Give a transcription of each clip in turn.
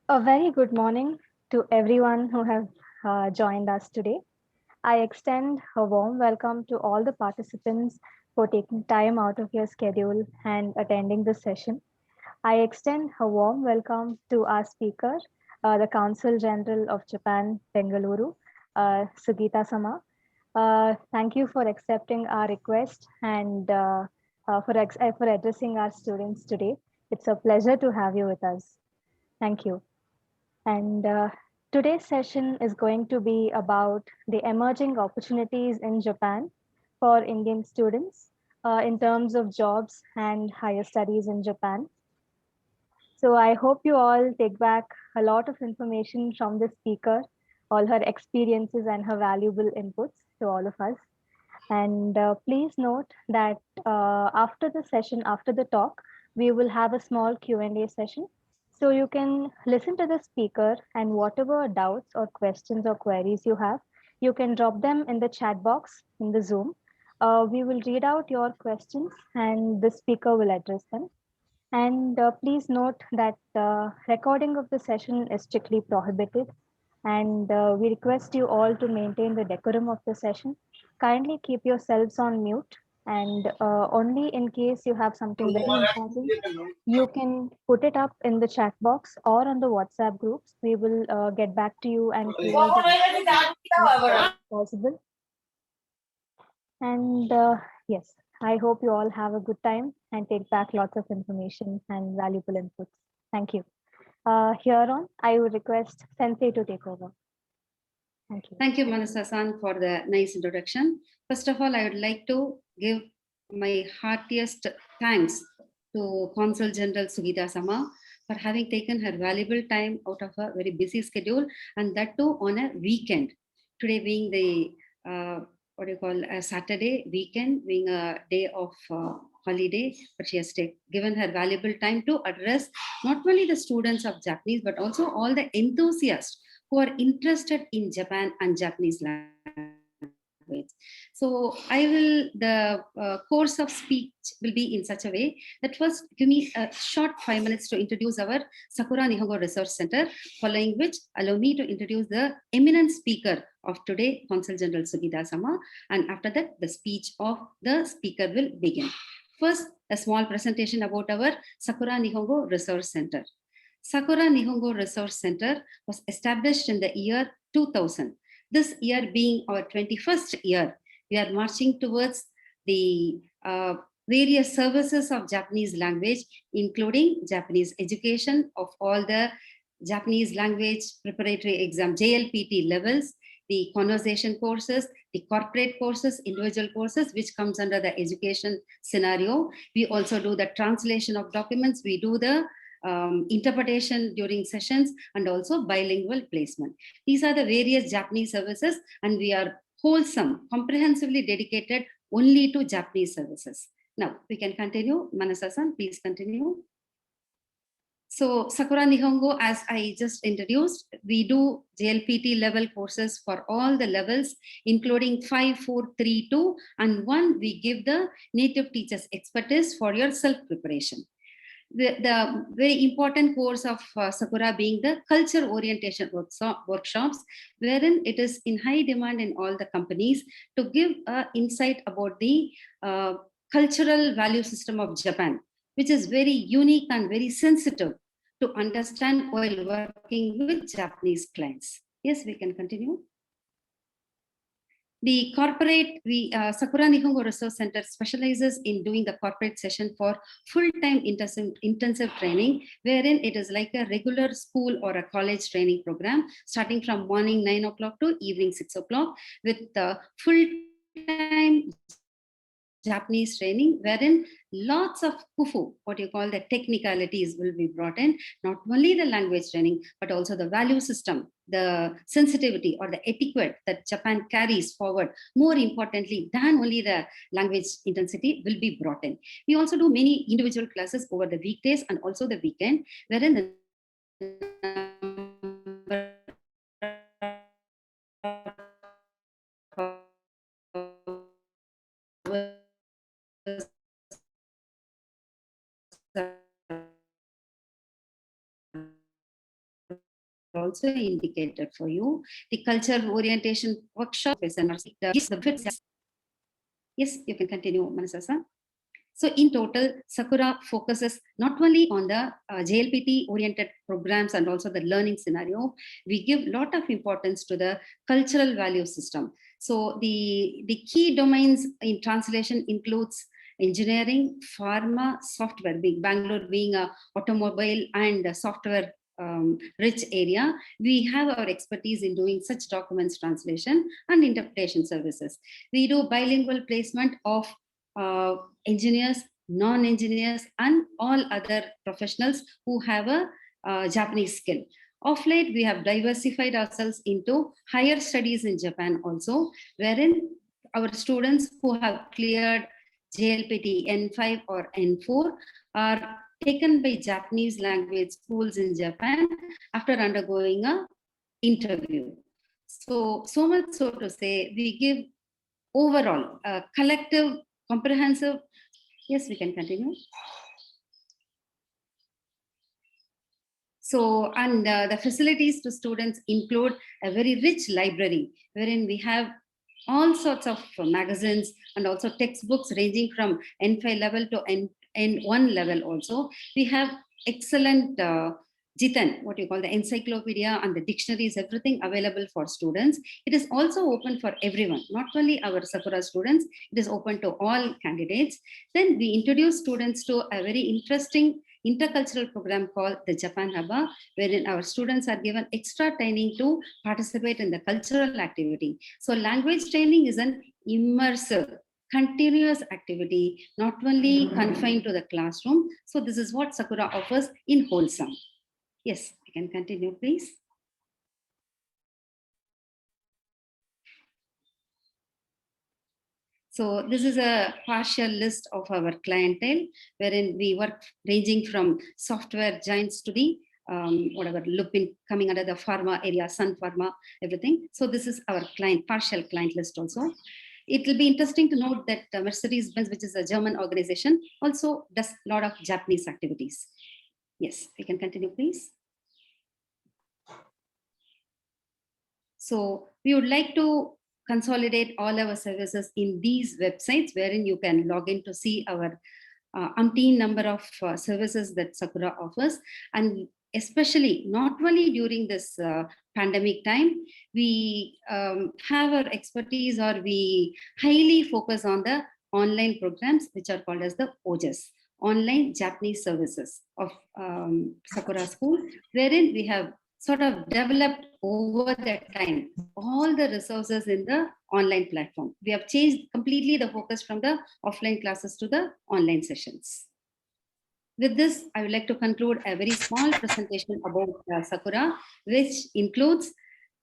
A very good morning to everyone who have joined us today. I extend a warm welcome to all the participants for taking time out of your schedule and attending this session. I extend a warm welcome to our speaker, the Consul General of Japan, Bengaluru, Sugita Sama. Thank you for accepting our request and for addressing our students today. It's a pleasure to have you with us. Thank you. And today's session is going to be about the emerging opportunities in Japan for Indian students in terms of jobs and higher studies in Japan. So I hope you all take back a lot of information from the speaker, all her experiences and her valuable inputs to all of us. And please note that after the session, after the talk, we will have a small Q&A session. So you can listen to the speaker and whatever doubts or questions or queries you have, you can drop them in the chat box in the Zoom. We will read out your questions and the speaker will address them. And please note that recording of the session is strictly prohibited. And we request you all to maintain the decorum of the session. Kindly keep yourselves on mute. And only in case you have something very important, you can put it up in the chat box or on the WhatsApp groups. We will get back to you and clear the as fast as possible. And yes, I hope you all have a good time and take back lots of information and valuable inputs. Thank you. Here on, I would request Sensei to take over. Thank you. Thank you, Manasa-san, for the nice introduction. First of all, I would like to give my heartiest thanks to Consul General Sugita Sama for having taken her valuable time out of a very busy schedule, and that too on a weekend. Today being the what do you call a Saturday weekend, being a day of holiday, but she has given her valuable time to address not only the students of Japanese but also all the enthusiasts who are interested in Japan and Japanese language. So the course of speech will be in such a way that first give me a short 5 minutes to introduce our Sakura Nihongo Research Center, following which allow me to introduce the eminent speaker of today, Consul General Sugita Sama, and after that the speech of the speaker will begin. First, a small presentation about our Sakura Nihongo Research Center. Sakura Nihongo Resource Center was established in the year 2000. This year being our 21st year, we are marching towards the various services of Japanese language, including Japanese education of all the Japanese language preparatory exam, JLPT levels, the conversation courses, the corporate courses, individual courses, which comes under the education scenario. We also do the translation of documents. We do the interpretation during sessions and also bilingual placement. These are the various Japanese services, and we are wholesome, comprehensively dedicated only to Japanese services. Now we can continue. Manasa-san, please continue. So Sakura Nihongo, as I just introduced, we do JLPT level courses for all the levels, including 5, 4, 3, 2, and 1, we give the native teachers expertise for your self-preparation. The very important course of Sakura being the culture orientation workshops, wherein it is in high demand in all the companies to give insight about the cultural value system of Japan, which is very unique and very sensitive to understand while working with Japanese clients. Yes, we can continue. The corporate, Sakura Nihongo Resource Center specializes in doing the corporate session for full-time intensive training, wherein it is like a regular school or a college training program, starting from morning 9 o'clock to evening 6 o'clock, with the full-time Japanese training, wherein lots of kufu, what you call the technicalities, will be brought in, not only the language training, but also the value system, the sensitivity or the etiquette that Japan carries forward, more importantly than only the language intensity, will be brought in. We also do many individual classes over the weekdays and also the weekend, wherein the also indicated for you. The culture orientation workshop is an yes, you can continue, Manasa-san. So in total, Sakura focuses not only on the JLPT-oriented programs and also the learning scenario, we give a lot of importance to the cultural value system. So the key domains in translation includes engineering, pharma, software, Bangalore being a automobile and software rich area, we have our expertise in doing such documents translation and interpretation services. We do bilingual placement of engineers, non-engineers, and all other professionals who have a Japanese skill. Of late, we have diversified ourselves into higher studies in Japan also, wherein our students who have cleared JLPT N5 or N4 are taken by Japanese language schools in Japan after undergoing a interview. So much so to say, we give overall a collective, comprehensive. Yes, we can continue. So, and the facilities to students include a very rich library, wherein we have all sorts of magazines and also textbooks ranging from N5 level to N1 level also. We have excellent Jitan, what you call the encyclopedia and the dictionaries, everything available for students. It is also open for everyone, not only our Sakura students, it is open to all candidates. Then we introduce students to a very interesting intercultural program called the Japan Haba, wherein our students are given extra training to participate in the cultural activity. So language training is an immersive, continuous activity, not only confined to the classroom. So this is what Sakura offers in wholesome. Yes, we can continue, please. So this is a partial list of our clientele, wherein we work ranging from software giants to the whatever Lupin coming under the pharma area, Sun Pharma, everything. So this is our partial client list also. It will be interesting to note that Mercedes-Benz, which is a German organization, also does a lot of Japanese activities. Yes, we can continue, please. So we would like to consolidate all our services in these websites, wherein you can log in to see our umpteen number of services that Sakura offers. And especially not only during this pandemic time, we have our expertise, or we highly focus on the online programs, which are called as the OJS, Online Japanese Services of Sakura School, wherein we have sort of developed over that time all the resources in the online platform. We have changed completely the focus from the offline classes to the online sessions. With this, I would like to conclude a very small presentation about Sakura, which includes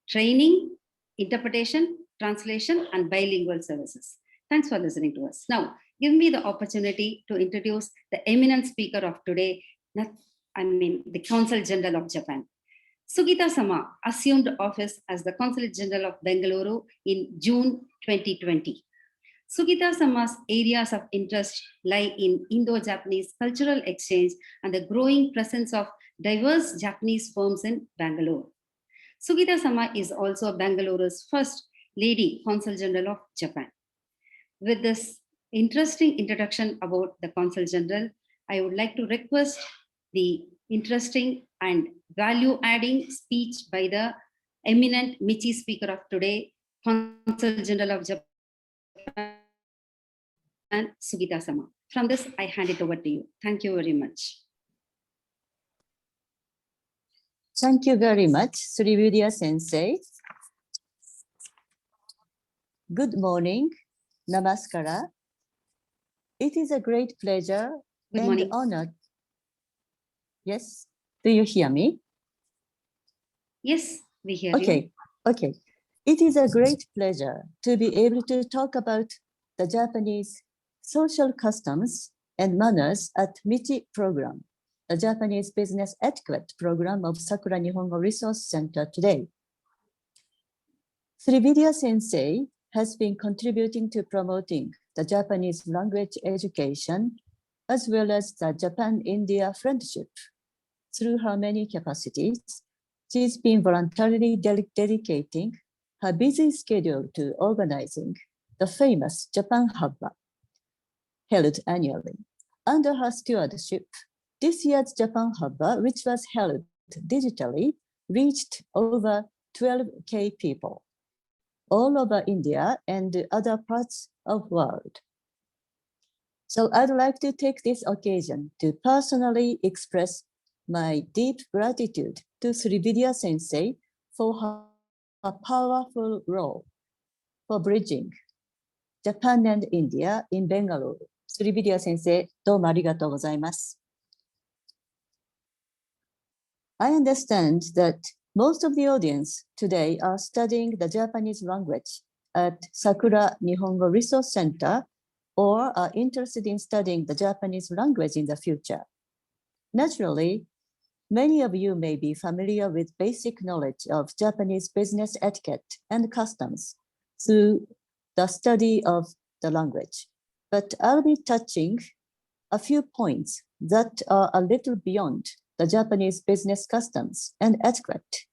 training, interpretation, translation, and bilingual services. Thanks for listening to us. Now, give me the opportunity to introduce the eminent speaker of today, the Consul General of Japan. Sugita-sama assumed office as the Consulate General of Bengaluru in June 2020. Sugita-sama's areas of interest lie in Indo-Japanese cultural exchange and the growing presence of diverse Japanese firms in Bangalore. Sugita-sama is also Bengaluru's first lady Consul General of Japan. With this interesting introduction about the Consul General, I would like to request the interesting and value-adding speech by the eminent MICHI speaker of today, Consul General of Japan, Sugita-sama. From this, I hand it over to you. Thank you very much. Thank you very much, Srividya Sensei. Good morning, Namaskara. It is a great pleasure and honor. Yes, do you hear me? Yes, we hear you. Okay. It is a great pleasure to be able to talk about the Japanese social customs and manners at MICHI program, the Japanese Business Etiquette program of Sakura Nihongo Resource Center today. Srividya Sensei has been contributing to promoting the Japanese language education as well as the Japan-India friendship through her many capacities She's been voluntarily dedicating her busy schedule to organizing the famous Japan Haba, held annually. Under her stewardship, this year's Japan Haba, which was held digitally, reached over 12K people all over India and other parts of the world. So I'd like to take this occasion to personally express my deep gratitude to Srividya Sensei for her powerful role for bridging Japan and India in Bengaluru. Srividya Sensei, どうもありがとうございます。I understand that most of the audience today are studying the Japanese language at Sakura Nihongo Resource Center or are interested in studying the Japanese language in the future. Naturally, many of you may be familiar with basic knowledge of Japanese business etiquette and customs through the study of the language. But I'll be touching a few points that are a little beyond the Japanese business customs and etiquette.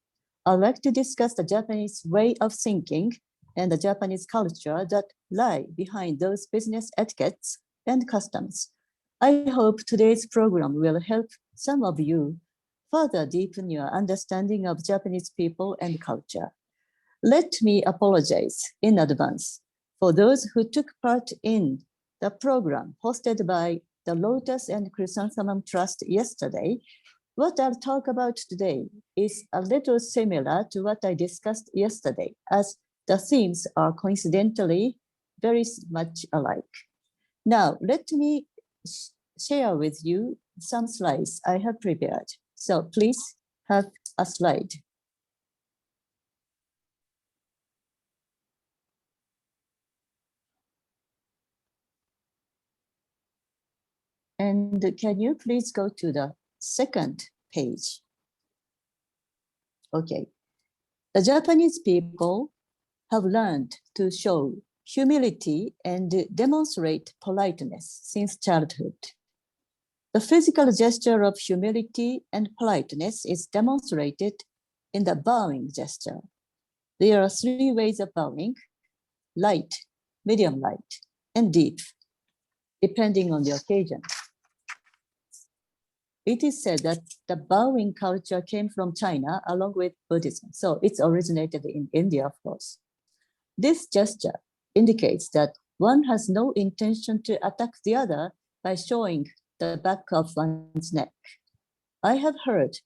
I'd like to discuss the Japanese way of thinking and the Japanese culture that lie behind those business etiquettes and customs. I hope today's program will help some of you further deepen your understanding of Japanese people and culture. Let me apologize in advance for those who took part in the program hosted by the Lotus and Chrysanthemum Trust yesterday. What I'll talk about today is a little similar to what I discussed yesterday, as the themes are coincidentally very much alike. Now, let me share with you some slides I have prepared. So please have a slide. And can you please go to the second page? Okay. The Japanese people have learned to show humility and demonstrate politeness since childhood. The physical gesture of humility and politeness is demonstrated in the bowing gesture. There are 3 ways of bowing: light, medium light, and deep, depending on the occasion. It is said that the bowing culture came from China along with Buddhism. So it's originated in India, of course. This gesture indicates that one has no intention to attack the other by showing the back of one's neck. I have heard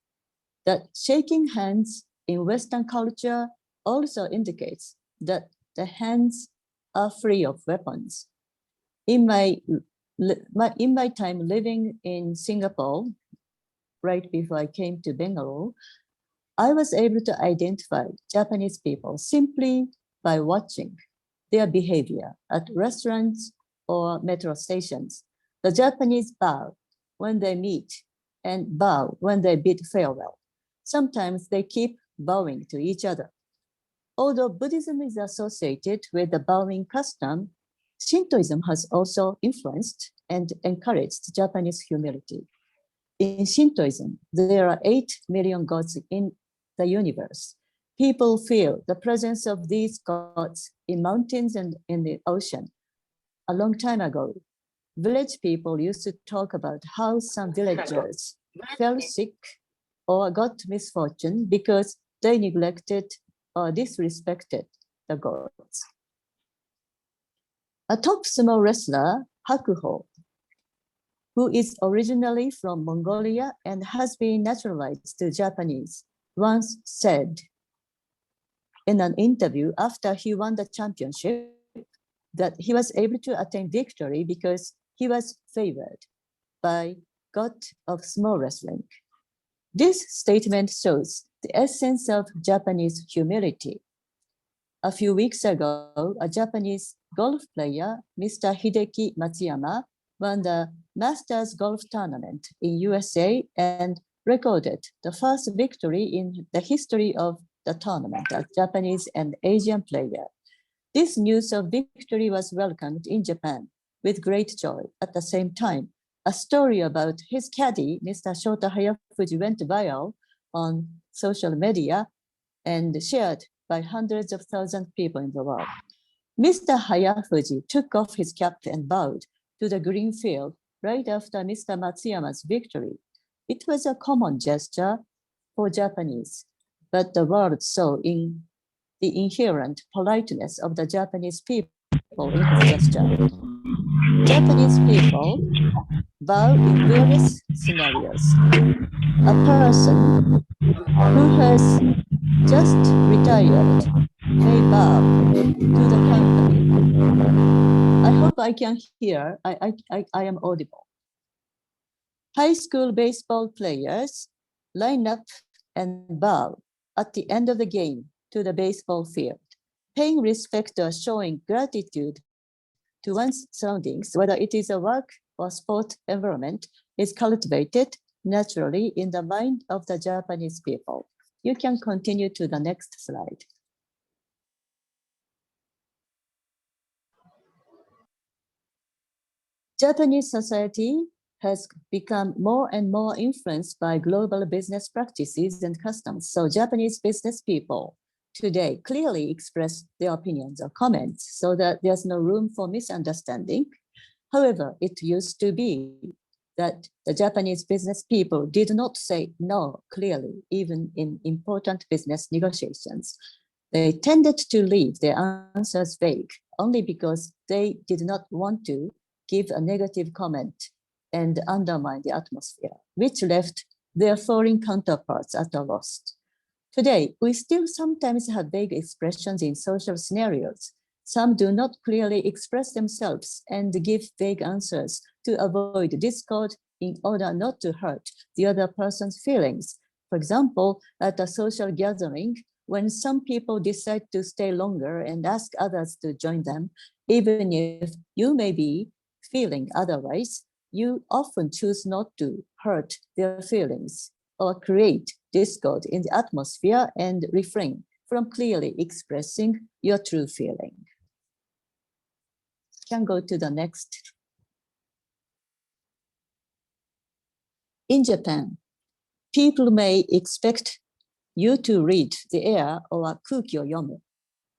that shaking hands in Western culture also indicates that the hands are free of weapons. In my time living in Singapore, right before I came to Bengaluru, I was able to identify Japanese people simply by watching their behavior at restaurants or metro stations. The Japanese bow when they meet and bow when they bid farewell. Sometimes they keep bowing to each other. Although Buddhism is associated with the bowing custom, Shintoism has also influenced and encouraged Japanese humility. In Shintoism, there are 8 million gods in the universe. People feel the presence of these gods in mountains and in the ocean. A long time ago, village people used to talk about how some villagers fell sick or got misfortune because they neglected or disrespected the gods. A top sumo wrestler, Hakuho, who is originally from Mongolia and has been naturalized to Japanese, once said in an interview after he won the championship that he was able to attain victory because he was favored by God of sumo wrestling. This statement shows the essence of Japanese humility. A few weeks ago, a Japanese golf player, Mr. Hideki Matsuyama, won the Masters Golf Tournament in USA and recorded the first victory in the history of the tournament as Japanese and Asian player. This news of victory was welcomed in Japan with great joy. At the same time, a story about his caddy, Mr. Shota Hayafuji, went viral on social media, and shared by hundreds of thousands of people in the world. Mr. Hayafuji took off his cap and bowed to the green field right after Mr. Matsuyama's victory. It was a common gesture for Japanese, but the world saw in the inherent politeness of the Japanese people in his gesture. Japanese people bow in various scenarios. A person who has just retired may bow to the company. I hope I can hear. I am audible. High school baseball players line up and bow at the end of the game to the baseball field. Paying respect or showing gratitude to one's surroundings, whether it is a work or sport environment, is cultivated naturally in the mind of the Japanese people. You can continue to the next slide. Japanese society has become more and more influenced by global business practices and customs. So Japanese business people today clearly express their opinions or comments so that there's no room for misunderstanding. However, it used to be that the Japanese business people did not say no clearly, even in important business negotiations. They tended to leave their answers vague only because they did not want to give a negative comment and undermine the atmosphere, which left their foreign counterparts at a loss. Today, we still sometimes have vague expressions in social scenarios. Some do not clearly express themselves and give vague answers to avoid discord in order not to hurt the other person's feelings. For example, at a social gathering, when some people decide to stay longer and ask others to join them, even if you may be feeling otherwise, you often choose not to hurt their feelings or create discord in the atmosphere and refrain from clearly expressing your true feeling. Can go to the next. In Japan, people may expect you to read the air or kuki o yomu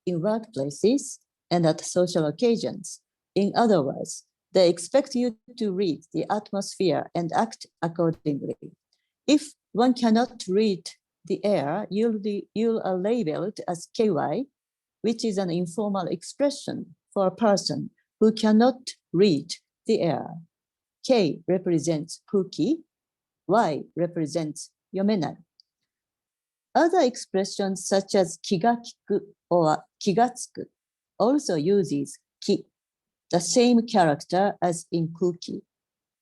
in workplaces and at social occasions. In other words, they expect you to read the atmosphere and act accordingly. If one cannot read the air, you are labeled as KY, which is an informal expression for a person who cannot read the air. K represents kuki, Y represents yomenai. Other expressions such as kigakiku or kigatsuku also uses ki, the same character as in kuki.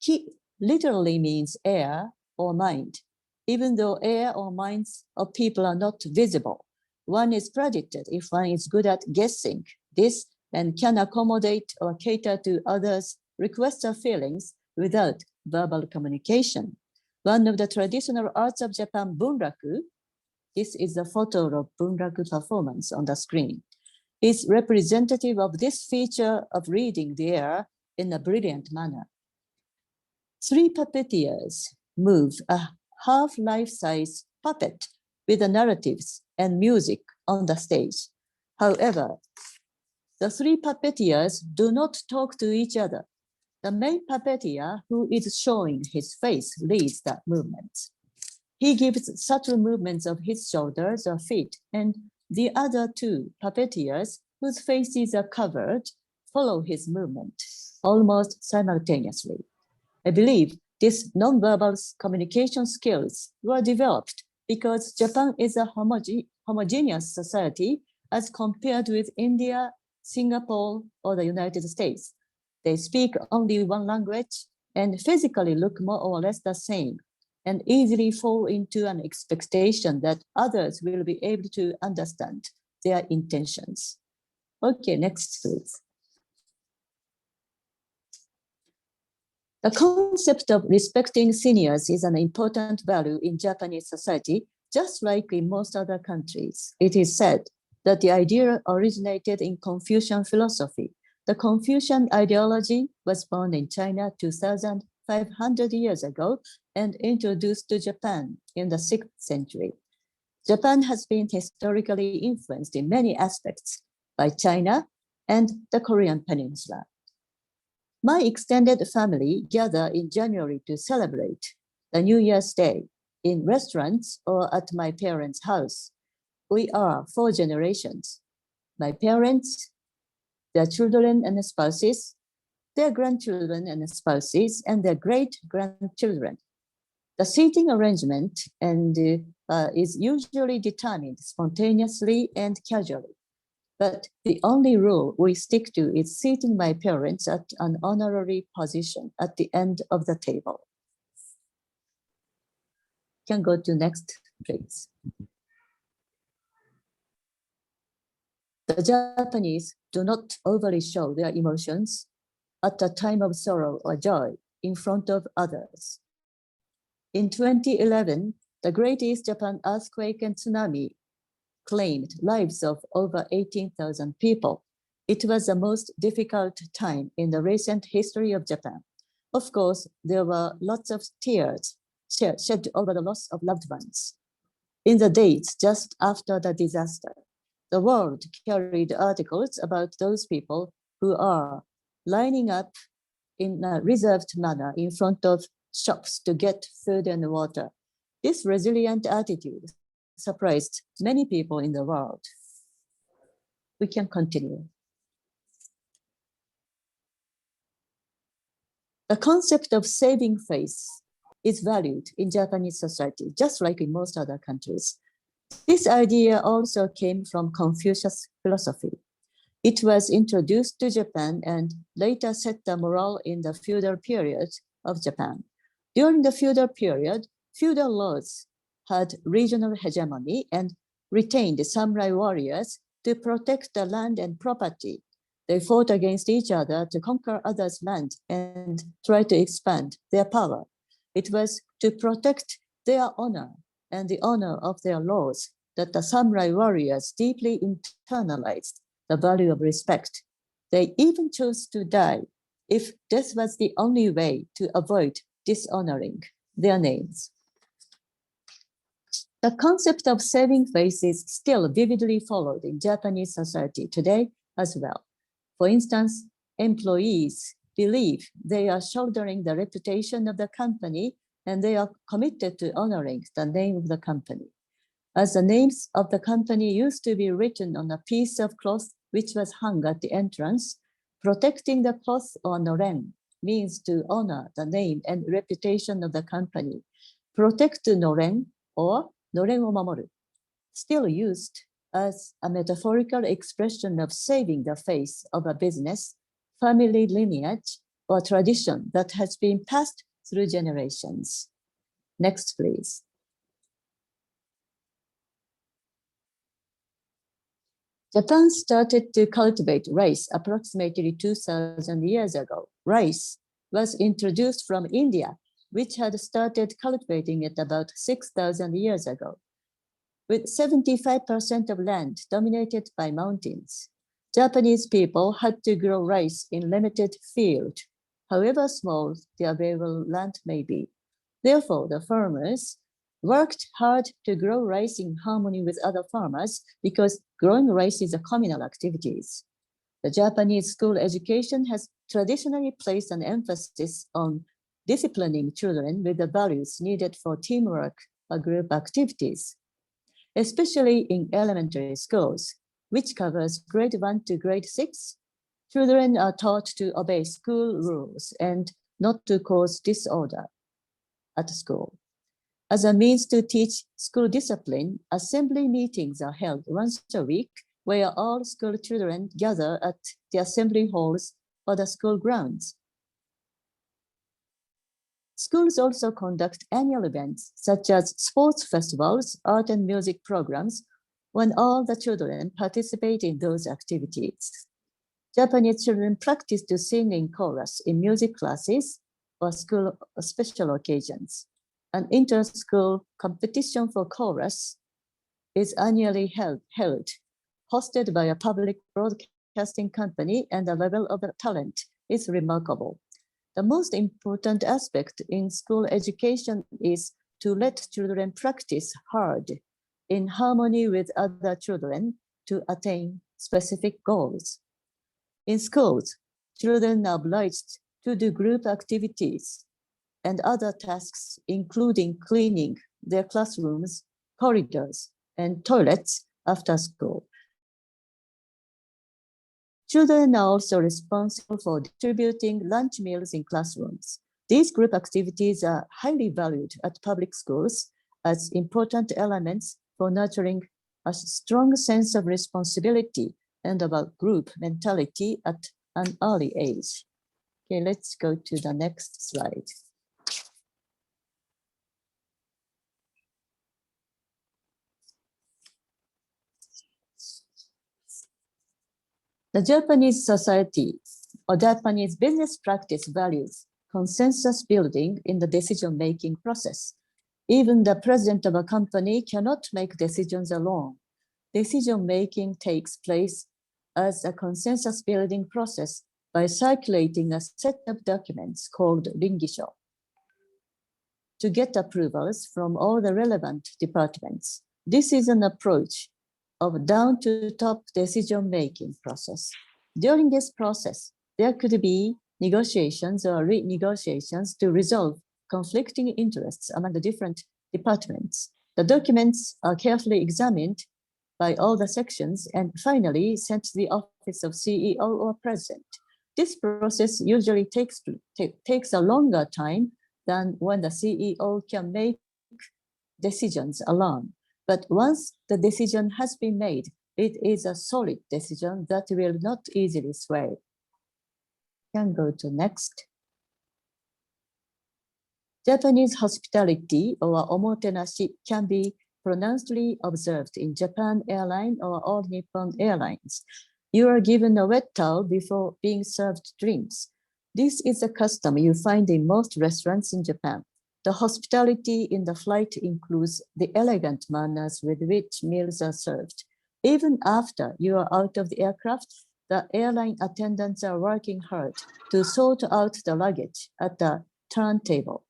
Ki literally means air or mind. Even though air or minds of people are not visible, one is predicted if one is good at guessing this and can accommodate or cater to others' requests or feelings without verbal communication. One of the traditional arts of Japan, bunraku, this is a photo of bunraku performance on the screen, is representative of this feature of reading the air in a brilliant manner. 3 puppeteers move a half life-size puppet with the narratives and music on the stage. However, the 3 puppeteers do not talk to each other. The main puppeteer, who is showing his face, leads the movements. He gives subtle movements of his shoulders or feet, and the other 2 puppeteers, whose faces are covered, follow his movement almost simultaneously. I believe these nonverbal communication skills were developed because Japan is a homogeneous society as compared with India, Singapore, or the United States. They speak only one language and physically look more or less the same and easily fall into an expectation that others will be able to understand their intentions. Okay, next please. The concept of respecting seniors is an important value in Japanese society, just like in most other countries. It is said that the idea originated in Confucian philosophy. The Confucian ideology was born in China 2,500 years ago and introduced to Japan in the 6th century. Japan has been historically influenced in many aspects by China and the Korean Peninsula. My extended family gather in January to celebrate the New Year's Day in restaurants or at my parents' house. We are 4 generations: my parents, their children and spouses, their grandchildren and spouses, and their great-grandchildren. The seating arrangement is usually determined spontaneously and casually. But the only rule we stick to is seating my parents at an honorary position at the end of the table. Can go to next, please. The Japanese do not overly show their emotions at a time of sorrow or joy in front of others. In 2011, the Great East Japan earthquake and tsunami claimed lives of over 18,000 people. It was the most difficult time in the recent history of Japan. Of course, there were lots of tears shed over the loss of loved ones. In the days just after the disaster, the world carried articles about those people who are lining up in a reserved manner in front of shops to get food and water. This resilient attitude surprised many people in the world. We can continue. The concept of saving face is valued in Japanese society, just like in most other countries. This idea also came from Confucius philosophy. It was introduced to Japan and later set the morale in the feudal period of Japan. During the feudal period, feudal lords had regional hegemony and retained samurai warriors to protect the land and property. They fought against each other to conquer others' land and try to expand their power. It was to protect their honor and the honor of their lords that the samurai warriors deeply internalized the value of respect. They even chose to die if death was the only way to avoid dishonoring their names. The concept of saving face is still vividly followed in Japanese society today as well. For instance, employees believe they are shouldering the reputation of the company and they are committed to honoring the name of the company. As the names of the company used to be written on a piece of cloth which was hung at the entrance, protecting the cloth or noren means to honor the name and reputation of the company. Protect noren or noren o mamoru, still used as a metaphorical expression of saving the face of a business, family lineage, or tradition that has been passed through generations. Next, please. Japan started to cultivate rice approximately 2,000 years ago. Rice was introduced from India, which had started cultivating it about 6,000 years ago. With 75% of land dominated by mountains, Japanese people had to grow rice in limited field, however small the available land may be. Therefore, the farmers worked hard to grow rice in harmony with other farmers because growing rice is a communal activity. The Japanese school education has traditionally placed an emphasis on disciplining children with the values needed for teamwork or group activities, especially in elementary schools, which covers grade 1 to grade 6. Children are taught to obey school rules and not to cause disorder at school. As a means to teach school discipline, assembly meetings are held once a week where all school children gather at the assembly halls or the school grounds. Schools also conduct annual events such as sports festivals, art and music programs, when all the children participate in those activities. Japanese children practice to sing in chorus in music classes or school special occasions. An inter-school competition for chorus is annually held, hosted by a public broadcasting company, and the level of the talent is remarkable. The most important aspect in school education is to let children practice hard in harmony with other children to attain specific goals. In schools, children are obliged to do group activities and other tasks, including cleaning their classrooms, corridors, and toilets after school. Children are also responsible for distributing lunch meals in classrooms. These group activities are highly valued at public schools as important elements for nurturing a strong sense of responsibility and about group mentality at an early age. Okay, let's go to the next slide. The Japanese society or Japanese business practice values consensus building in the decision-making process. Even the president of a company cannot make decisions alone. Decision-making takes place as a consensus building process by circulating a set of documents called ringisho to get approvals from all the relevant departments. This is an approach of down-to-top decision-making process. During this process, there could be negotiations or renegotiations to resolve conflicting interests among the different departments. The documents are carefully examined by all the sections and finally sent to the office of CEO or president. This process usually takes a longer time than when the CEO can make decisions alone. But once the decision has been made, it is a solid decision that will not easily sway. Can go to next. Japanese hospitality or omotenashi can be pronouncedly observed in Japan Airlines or All Nippon Airlines. You are given a wet towel before being served drinks. This is a custom you find in most restaurants in Japan. The hospitality in the flight includes the elegant manners with which meals are served. Even after you are out of the aircraft, the airline attendants are working hard to sort out the luggage at the turntable.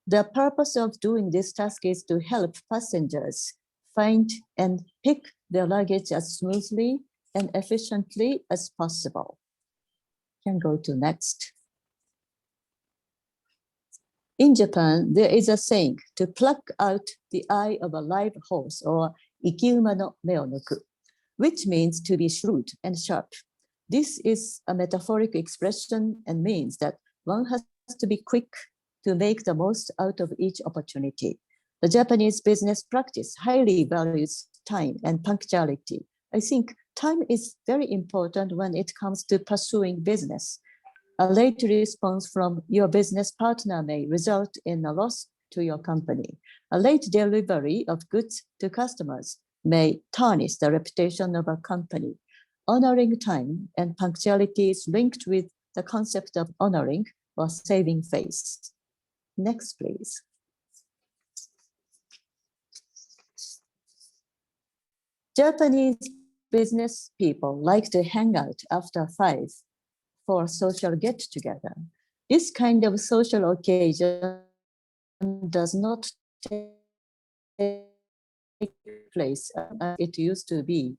The purpose of doing this task is to help passengers find and pick their luggage as smoothly and efficiently as possible. Can go to next. In Japan, there is a saying to pluck out the eye of a live horse or ikiuma no me o nuku, which means to be shrewd and sharp. This is a metaphoric expression and means that one has to be quick to make the most out of each opportunity. The Japanese business practice highly values time and punctuality. I think time is very important when it comes to pursuing business. A late response from your business partner may result in a loss to your company. A late delivery of goods to customers may tarnish the reputation of a company. Honoring time and punctuality is linked with the concept of honoring or saving face. Next, please. Japanese business people like to hang out after 5 for a social get-together. This kind of social occasion does not take place as it used to be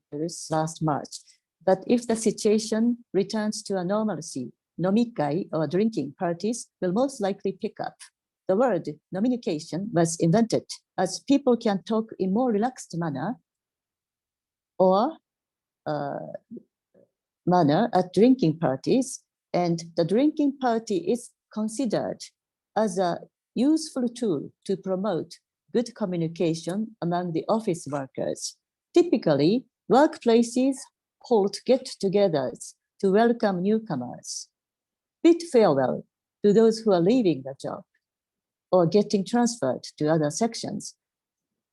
last March. But if the situation returns to a normalcy, nomikai or drinking parties will most likely pick up. The word nominication was invented as people can talk in more relaxed manner or manner at drinking parties, and the drinking party is considered as a useful tool to promote good communication among the office workers. Typically, workplaces hold get-togethers to welcome newcomers, bid farewell to those who are leaving the job or getting transferred to other sections,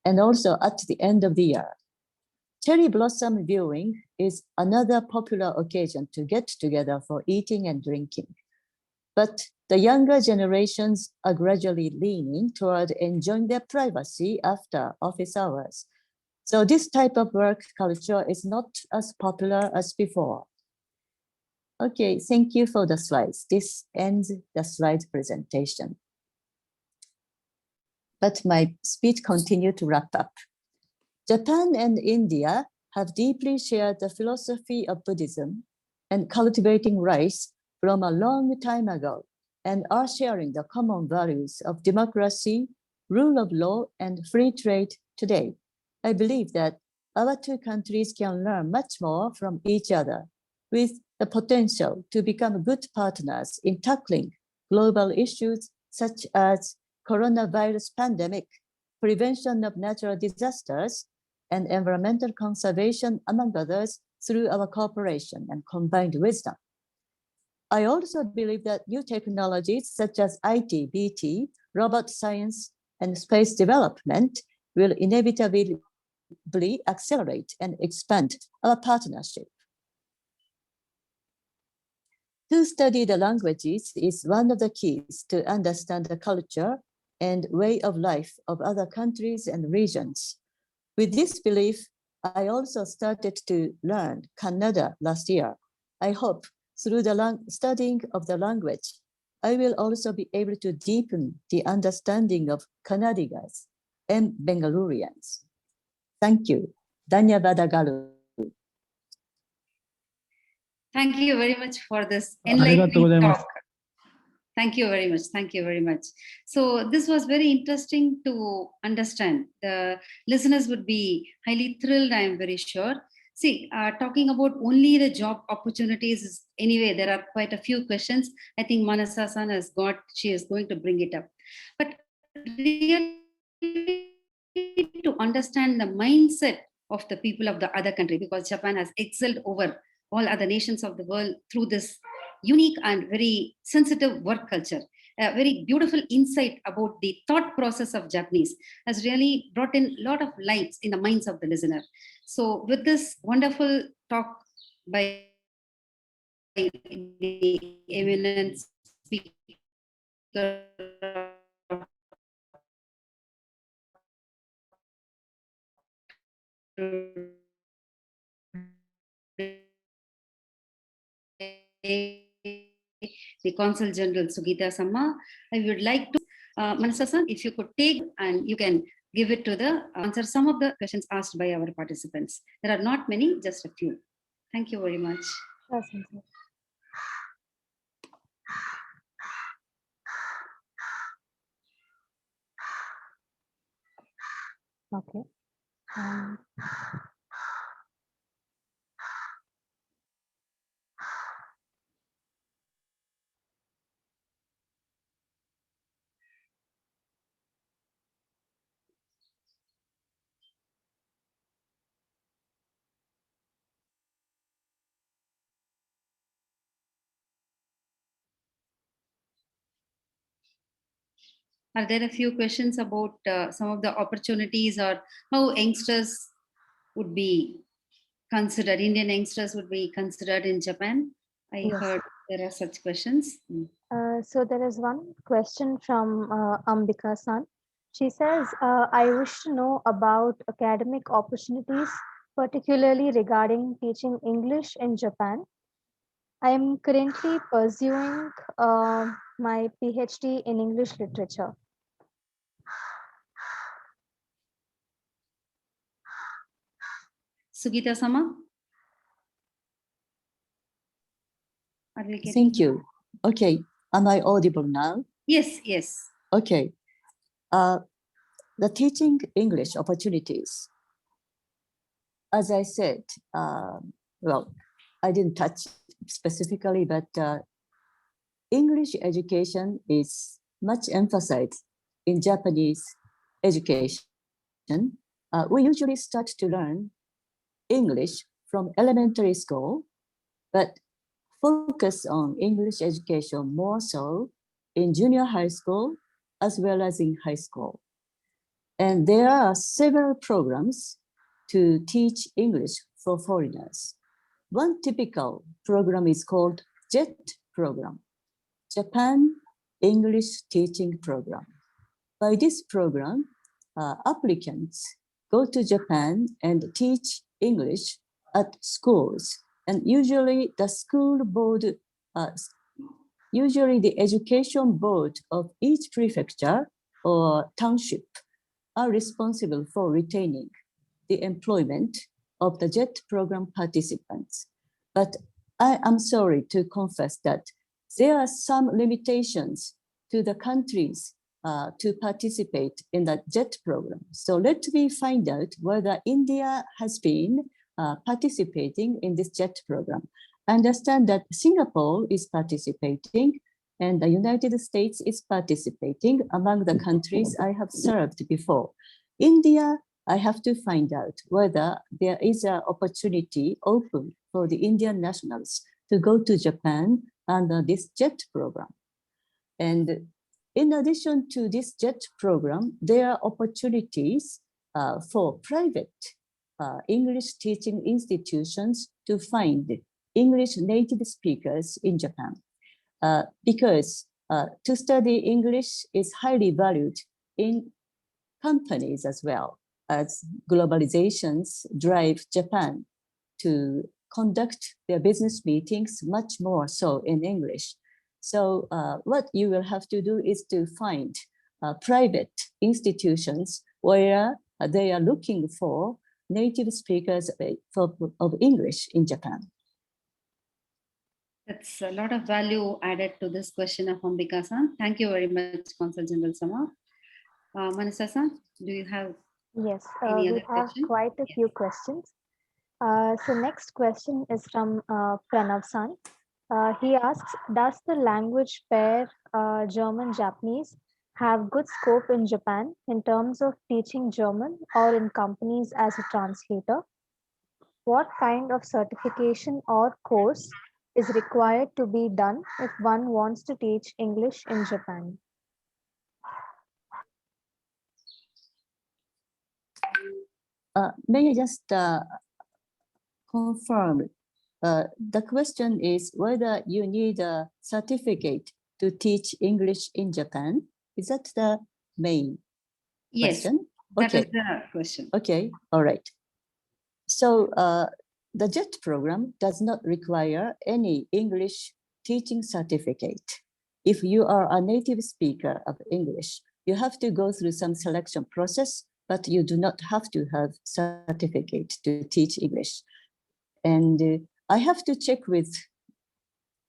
and also at the end of the year. Cherry blossom viewing is another popular occasion to get together for eating and drinking. But the younger generations are gradually leaning toward enjoying their privacy after office hours. So this type of work culture is not as popular as before. Okay, thank you for the slides. This ends the slide presentation. But my speech continued to wrap up. Japan and India have deeply shared the philosophy of Buddhism and cultivating rice from a long time ago, and are sharing the common values of democracy, rule of law, and free trade today. I believe that our two countries can learn much more from each other, with the potential to become good partners in tackling global issues such as coronavirus pandemic, prevention of natural disasters, and environmental conservation, among others, through our cooperation and combined wisdom. I also believe that new technologies such as IT, BT, robot science, and space development will inevitably accelerate and expand our partnership. To study the languages is one of the keys to understand the culture and way of life of other countries and regions. With this belief, I also started to learn Kannada last year. I hope through the studying of the language, I will also be able to deepen the understanding of Kannadigas and Bengalurians. Thank you. Dhanyavadagaru. Thank you very much for this ありがとうござい enlightening ます talk. Thank you very much. Thank you very much. So this was very interesting to understand. The listeners would be highly thrilled, I am very sure. See, talking about only the job opportunities is, anyway, there are quite a few questions. I think Manasa-san she is going to bring it up. But really to understand the mindset of the people of the other country, because Japan has excelled over all other nations of the world through this unique and very sensitive work culture. A very beautiful insight about the thought process of Japanese has really brought in a lot of lights in the minds of the listener. So with this wonderful talk by the eminent speaker the Consul General Sugita Sama, I would like to, Manasa-san, if you could take and you can give it to the answer some of the questions asked by our participants. There are not many, just a few. Thank you very much. Sure, Sensei. Okay. Are there a few questions about some of the opportunities or how youngsters would be considered, Indian youngsters would be considered in Japan? I Yes. heard there are such questions. So there is one question from Ambika-san. She says, I wish to know about academic opportunities, particularly regarding teaching English in Japan. I am currently pursuing my PhD in English literature. Sugita-sama? Thank you. Okay, am I audible now? Yes, yes. Okay. The teaching English opportunities. As I said, well, I didn't touch specifically, but English education is much emphasized in Japanese education. We usually start to learn English from elementary school, but focus on English education more so in junior high school as well as in high school. And there are several programs to teach English for foreigners. One typical program is called JET program, Japan English Teaching Program. By this program, applicants go to Japan and teach English at schools, and usually the school board, usually the education board of each prefecture or township are responsible for retaining the employment of the JET program participants. But I am sorry to confess that there are some limitations to the countries to participate in the JET program. So let me find out whether India has been participating in this JET program. I understand that Singapore is participating and the United States is participating among the countries I have served before. India, I have to find out whether there is an opportunity open for the Indian nationals to go to Japan under this JET program. And in addition to this JET program, there are opportunities for private English teaching institutions to find English native speakers in Japan. Because to study English is highly valued in companies as well, as globalizations drive Japan to conduct their business meetings much more so in English. So what you will have to do is to find private institutions where they are looking for native speakers of English in Japan. That's a lot of value added to this question of Ambika-san. Thank you very much, Consul General Sama. Manasa-san, do you have Yes, any we other have question? quite a few questions. So next question is from Pranav-san. He asks, does the language pair German-Japanese have good scope in Japan in terms of teaching German or in companies as a translator? What kind of certification or course is required to be done if one wants to teach English in Japan? May I just confirm? The question is whether you need a certificate to teach English in Japan. Is that the main question? Yes, that is the question. Okay, all right. So the JET program does not require any English teaching certificate. If you are a native speaker of English, you have to go through some selection process, but you do not have to have certificate to teach English. And I have to check with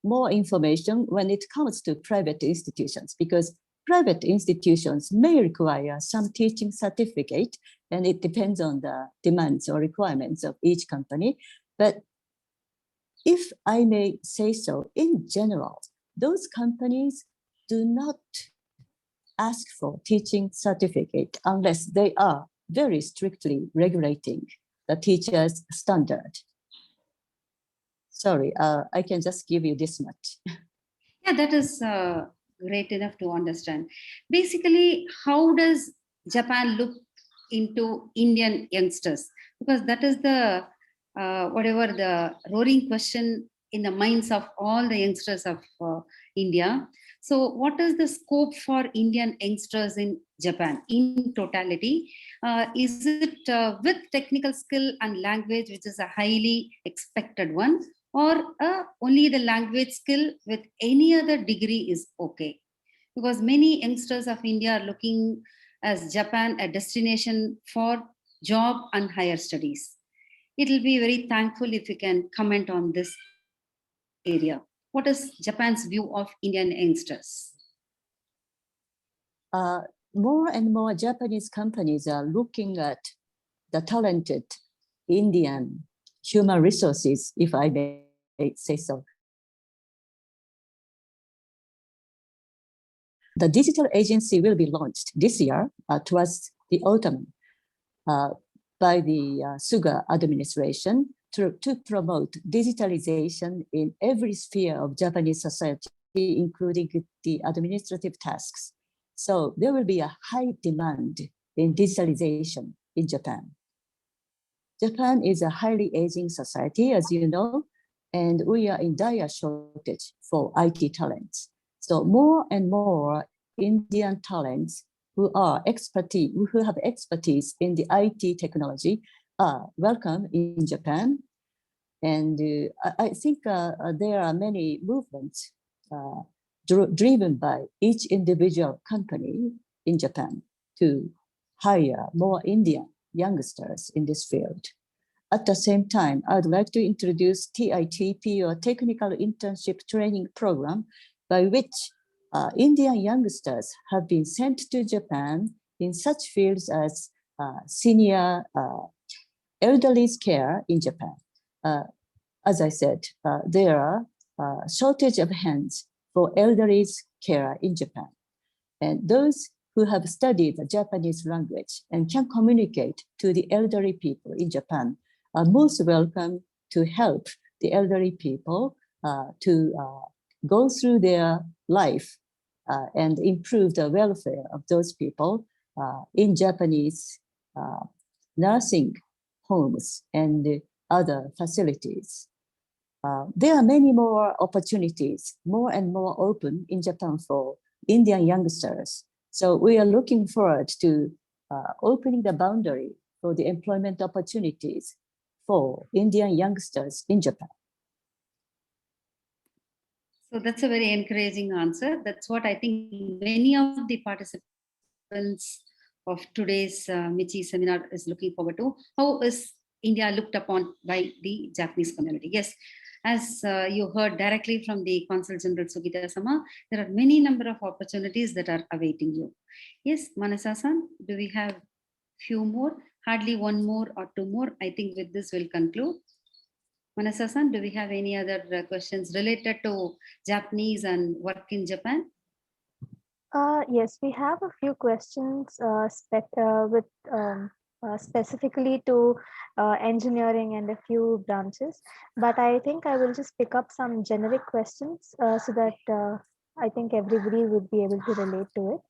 more information when it comes to private institutions, because private institutions may require some teaching certificate, and it depends on the demands or requirements of each company. But if I may say so, in general, those companies do not ask for teaching certificate unless they are very strictly regulating the teacher's standard. Sorry, I can just give you this much. Yeah, that is great enough to understand. Basically, how does Japan look into Indian youngsters? Because that is the whatever the roaring question in the minds of all the youngsters of India. So what is the scope for Indian youngsters in Japan in totality? Is it with technical skill and language, which is a highly expected one, or only the language skill with any other degree is okay? Because many youngsters of India are looking as Japan a destination for job and higher studies. It will be very thankful if you can comment on this area. What is Japan's view of Indian youngsters? More and more Japanese companies are looking at the talented Indian human resources, if I may say so. The digital agency will be launched this year towards the autumn by the Suga administration to promote digitalization in every sphere of Japanese society, including the administrative tasks. So there will be a high demand in digitalization in Japan. Japan is a highly aging society, as you know, and we are in dire shortage for IT talents. So more and more Indian talents who have expertise in the IT technology are welcome in Japan. And I think there are many movements driven by each individual company in Japan to hire more Indian youngsters in this field. At the same time, I'd like to introduce TITP, or Technical Internship Training Program, by which Indian youngsters have been sent to Japan in such fields as senior elderly care in Japan. As I said, there are shortage of hands for elderly care in Japan. And those who have studied the Japanese language and can communicate to the elderly people in Japan are most welcome to help the elderly people to go through their life and improve the welfare of those people in Japanese nursing homes and other facilities. There are many more opportunities, more and more open in Japan for Indian youngsters. So we are looking forward to opening the boundary for the employment opportunities for Indian youngsters in Japan. So that's a very encouraging answer. That's what I think many of the participants of today's MICHI seminar is looking forward to. How is India looked upon by the Japanese community? Yes, as you heard directly from the Consul General Sugita-sama, there are many number of opportunities that are awaiting you. Yes, Manasa-san, do we have few more? Hardly one more or two more. I think with this we'll conclude. Manasa-san, do we have any other questions related to Japanese and work in Japan? Yes, we have a few questions specifically to engineering and a few branches, but I think I will just pick up some generic questions so that I think everybody would be able to relate to it.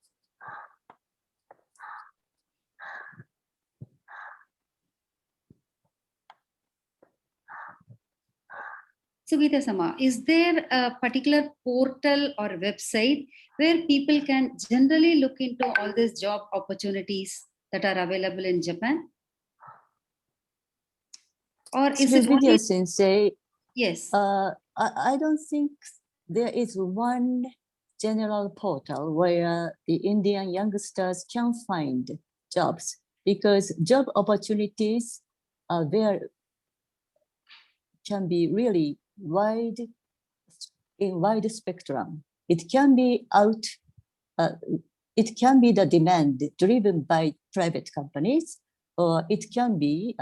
Sugita-sama, is there a particular portal or website where people can generally look into all these job opportunities that are available in Japan? Or is it Video only... Sensei, Yes. I don't think there is one general portal where the Indian youngsters can find jobs, because job opportunities are there, can be really wide spectrum. It can be it can be the demand driven by private companies, or it can be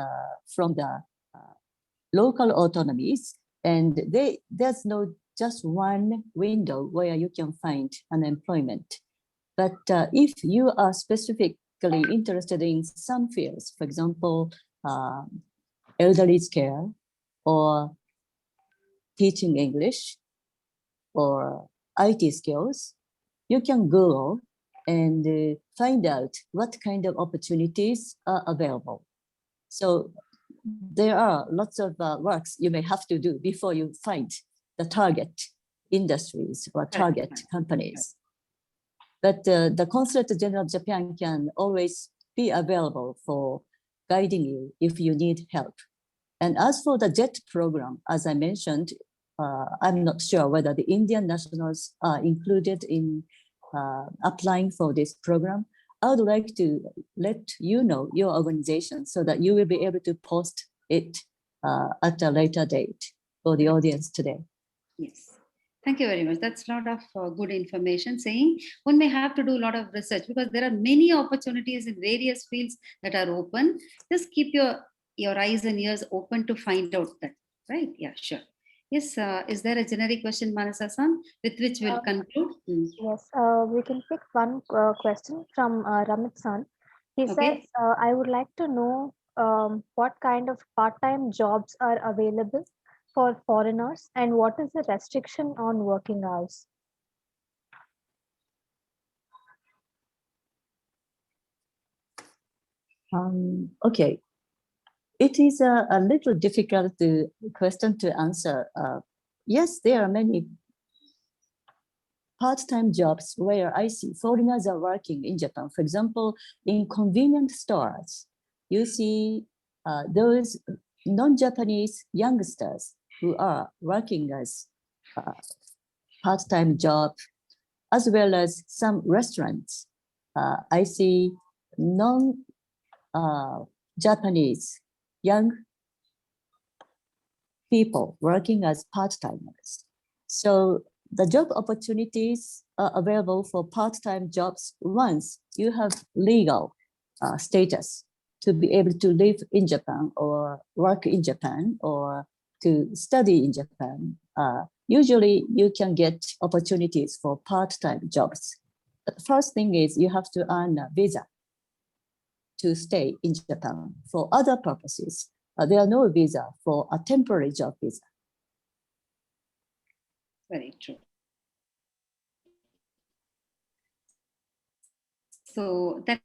from the local autonomies, and there's no just one window where you can find unemployment. But if you are specifically interested in some fields, for example, elderly care, or teaching English, or IT skills, you can Google and find out what kind of opportunities are available. So there are lots of works you may have to do before you find the target industries or target companies. But the Consulate General of Japan can always be available for guiding you if you need help. And as for the JET program, as I mentioned, I'm not sure whether the Indian nationals are included in applying for this program. I would like to let you know your organization so that you will be able to post it at a later date for the audience today. Yes. Thank you very much. That's a lot of good information saying one may have to do a lot of research because there are many opportunities in various fields that are open. Just keep your eyes and ears open to find out that, right? Yeah, sure. Yes, is there a generic question, Manasa-san, with which we'll conclude? Yes, we can pick one question from Ramit-san. He Okay. says, I would like to know what kind of part-time jobs are available for foreigners and what is the restriction on working hours? Okay. It is a little difficult question to answer. Yes, there are many part-time jobs where I see foreigners are working in Japan. For example, in convenience stores, you see those non-Japanese youngsters who are working as part-time job, as well as some restaurants. I see Japanese young people working as part-timers. So the job opportunities are available for part-time jobs once you have legal status to be able to live in Japan or work in Japan or to study in Japan. Usually you can get opportunities for part-time jobs. The first thing is you have to earn a visa to stay in Japan. For other purposes, there are no visa for a temporary job visa. Very true. So that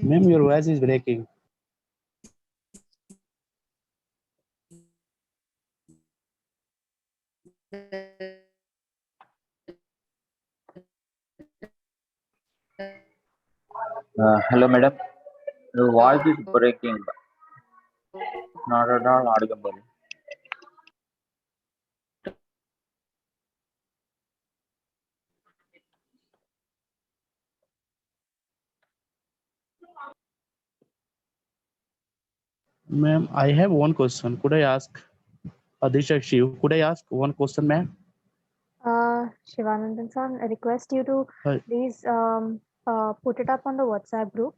Ma'am, your voice is breaking. Hello, madam. Your voice is breaking. Not at all audible. Ma'am, I have one question. Could I ask? This is Shiv. Could I ask one question, ma'am? Shivanandan-san, I request you to Hi. please put it up on the WhatsApp group.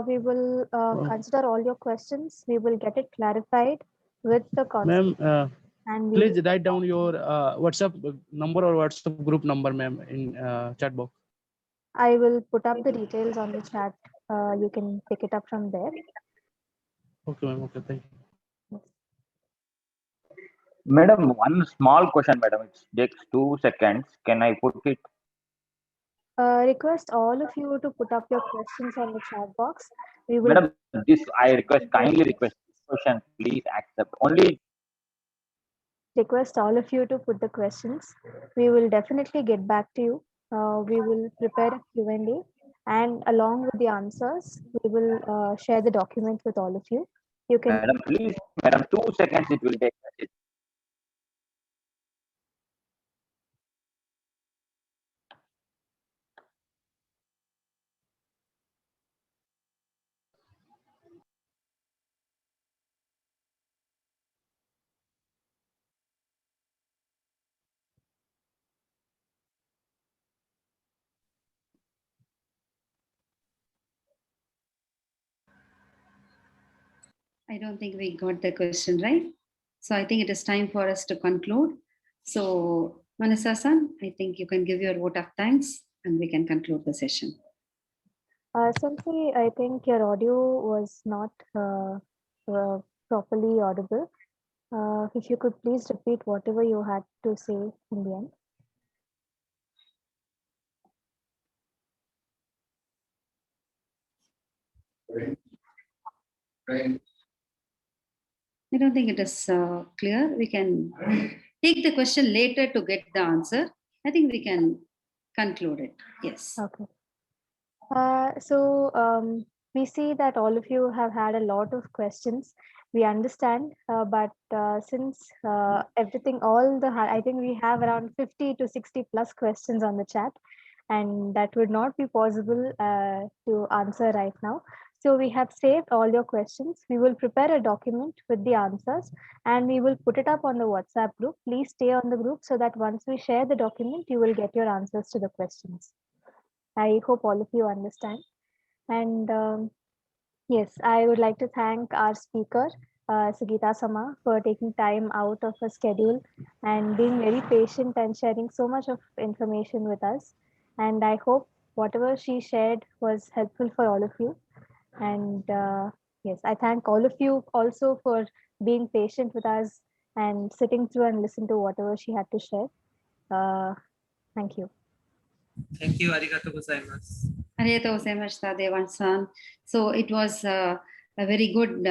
We will consider all your questions. We will get it clarified with the consul. Ma'am, And we please will, write down your WhatsApp number or WhatsApp group number, ma'am, in chat box. I will put up the details on the chat. You can pick it up from there. Okay, ma'am. Okay, thank you. Madam, one small question, madam. It takes 2 seconds. Can I put it? Request all of you to put up your questions on the chat box. We will Madam, this I request, kindly request question. Please accept. Only request all of you to put the questions. We will definitely get back to you. We will prepare a Q&A, and along with the answers, we will share the document with all of you. You can madam, please, madam, 2 seconds it will take. I don't think we got the question right. So I think it is time for us to conclude. So Manasa-san, I think you can give your vote of thanks and we can conclude the session. Simply, I think your audio was not properly audible. If you could please repeat whatever you had to say in the end. I don't think it is clear. We can take the question later to get the answer. I think we can conclude it. Yes. Okay. We see that all of you have had a lot of questions. We understand, but since everything, I think we have around 50 to 60 plus questions on the chat, and that would not be possible to answer right now. So we have saved all your questions. We will prepare a document with the answers and we will put it up on the WhatsApp group. Please stay on the group so that once we share the document, you will get your answers to the questions. I hope all of you understand. And yes, I would like to thank our speaker, Sugita-sama, for taking time out of her schedule and being very patient and sharing so much of information with us. And I hope whatever she shared was helpful for all of you. And yes, I thank all of you also for being patient with us and sitting through and listen to whatever she had to share. Thank you. Thank you. Arigatou gozaimasu. Arigatou gozaimasu, Devan-san. So it was a very good,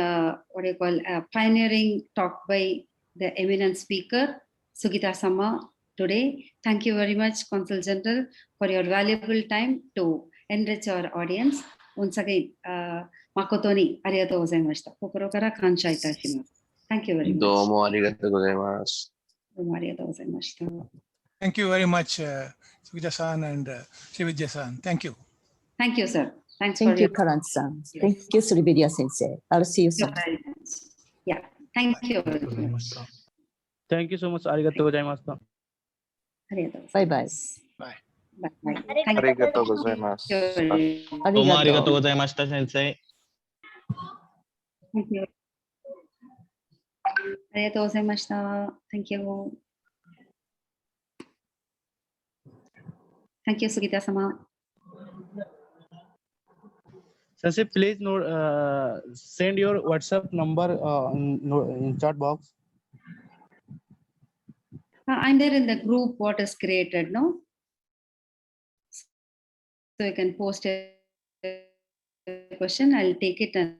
pioneering talk by the eminent speaker, Sugita-sama, today. Thank you very much, Consul General, for your valuable time to enrich our audience. Once again, Makoto ni arigatou gozaimashita. Kokoro kara kansha itashimasu. Thank you very much. どうもありがとうございます。どうもありがとうございました。 Thank you very much, Sugita-san and Srividya-san. Thank you. Thank you, sir. Thanks Thank for you, your Karan-san. Thank you, Srividya Sensei. I'll see you soon. very much. Yeah, thank you very much. Thank you so much. Arigatou gozaimashita. ありがとうござ Bye いま bye. す。 Bye. Bye. ありがとうございます。 Thank どうもありがとう Arigato. ございました、先生。 you. ありがとうございました。Thank you. Thank you, Sugita sama. Sensei, please send your WhatsApp number in chat box. I'm there in the group what is created, no? So you can post a question. I'll take it and